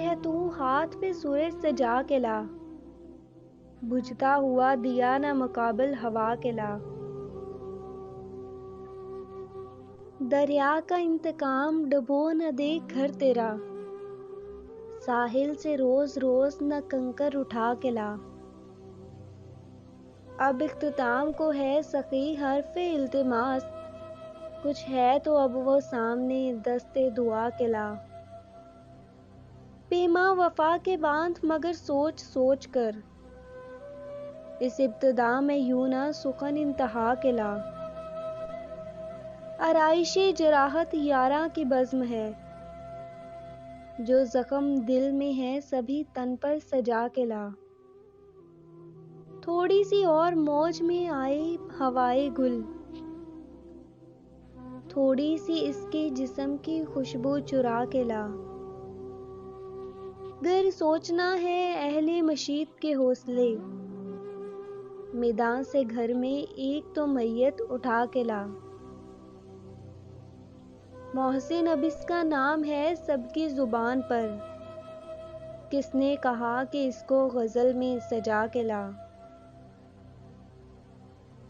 ہے تو ہاتھ پہ سورج سجا کے لا، بجھتا ہوا دیا نہ مقابل ہوا کے لا۔ دریا کا انتقام ڈبو نہ دے گھر تیرا، ساحل سے روز روز نہ کنکر اٹھا کے لا۔ اب اختتام کو ہے سخی حرف التماس، کچھ ہے تو اب وہ سامنے دست دعا کے لا۔ پیما وفا کے باندھ مگر سوچ سوچ کر، اس ابتدا میں یوں نہ سخن انتہا کے لا۔ آرائش جراحت یاراں کی بزم ہے، جو زخم دل میں ہے سبھی تن پر سجا کے لا۔ تھوڑی سی اور موج میں آئی ہوائے گل، تھوڑی سی اس کے جسم کی خوشبو چرا کے لا۔ گر سوچنا ہے اہل مشیط کے حوصلے، میدان سے گھر میں ایک تو میت اٹھا کے لا۔ محسن اب اس کا نام ہے سب کی زبان پر، کس نے کہا کہ اس کو غزل میں سجا کے لا۔